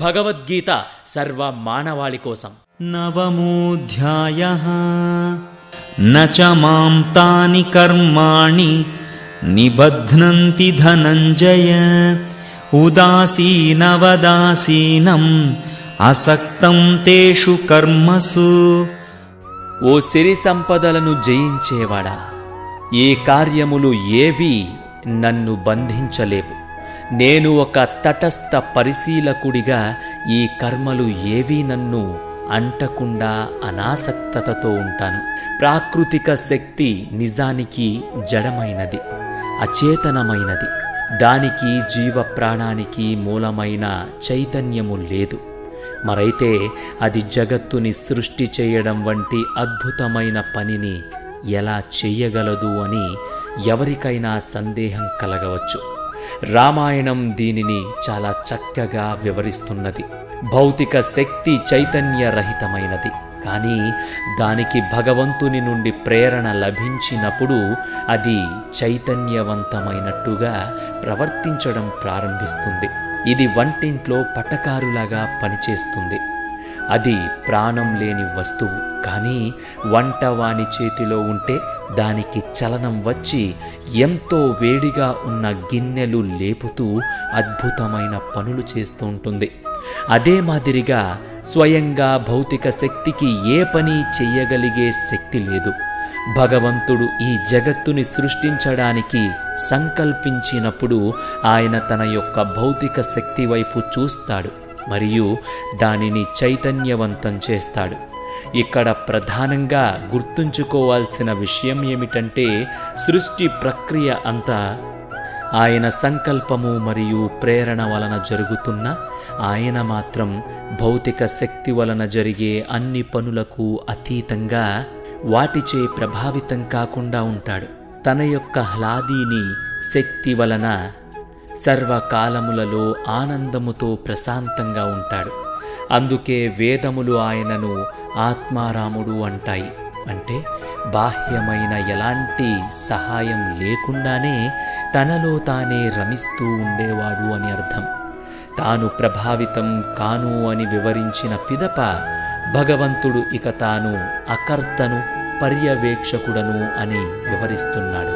భగవద్గీత సర్వ మానవాళి కోసం. నవమోऽధ్యాయః న చ మాం తాని కర్మాణి నిబధ్నంతి ధనంజయ ఉదాసీనవదాసీనం అసక్తం తేషు కర్మసు. ఓ సిరి సంపదలను జయించేవాడా, ఈ కార్యములు ఏవీ నన్ను బంధించలేవు. నేను ఒక తటస్థ పరిశీలకుడిగా ఈ కర్మలు ఏవీ నన్ను అంటకుండా అనాసక్తతతో ఉంటాను. ప్రాకృతిక శక్తి నిజానికి జడమైనది, అచేతనమైనది. దానికి జీవ ప్రాణానికి మూలమైన చైతన్యము లేదు. మరైతే అది జగత్తుని సృష్టి చేయడం వంటి అద్భుతమైన పనిని ఎలా చేయగలదు అని ఎవరికైనా సందేహం కలగవచ్చు. రామాయణం దీనిని చాలా చక్కగా వివరిస్తున్నది. భౌతిక శక్తి చైతన్యరహితమైనది, కానీ దానికి భగవంతుని నుండి ప్రేరణ లభించినప్పుడు అది చైతన్యవంతమైనట్టుగా ప్రవర్తించడం ప్రారంభిస్తుంది. ఇది వంటింట్లో పటకారులాగా పనిచేస్తుంది. అది ప్రాణం లేని వస్తువు, కానీ వంట వాని చేతిలో ఉంటే దానికి చలనం వచ్చి ఎంతో వేడిగా ఉన్న గిన్నెలు లేపుతూ అద్భుతమైన పనులు చేస్తూ ఉంటుంది. అదే మాదిరిగా స్వయంగా భౌతిక శక్తికి ఏ పని చెయ్యగలిగే శక్తి లేదు. భగవంతుడు ఈ జగత్తుని సృష్టించడానికి సంకల్పించినప్పుడు ఆయన తన యొక్క భౌతిక శక్తి వైపు చూస్తాడు మరియు దానిని చైతన్యవంతం చేస్తాడు. ఇక్కడ ప్రధానంగా గుర్తుంచుకోవాల్సిన విషయం ఏమిటంటే, సృష్టి ప్రక్రియ అంతా ఆయన సంకల్పము మరియు ప్రేరణ వలన జరుగుతున్న ఆయన మాత్రం భౌతిక శక్తి వలన జరిగే అన్ని పనులకు అతీతంగా వాటిచే ప్రభావితం కాకుండా ఉంటాడు. తన యొక్క హ్లాదీని శక్తి వలన సర్వకాలములలో ఆనందముతో ప్రశాంతంగా ఉంటాడు. అందుకే వేదములు ఆయనను ఆత్మారాముడు అంటాయి. అంటే బాహ్యమైన ఎలాంటి సహాయం లేకుండానే తనలో తానే రమిస్తూ ఉండేవాడు అని అర్థం. తాను ప్రభావితం కాను అని వివరించిన పిదప భగవంతుడు ఇక తాను అకర్తను పర్యవేక్షకుడను అని వివరిస్తున్నాడు.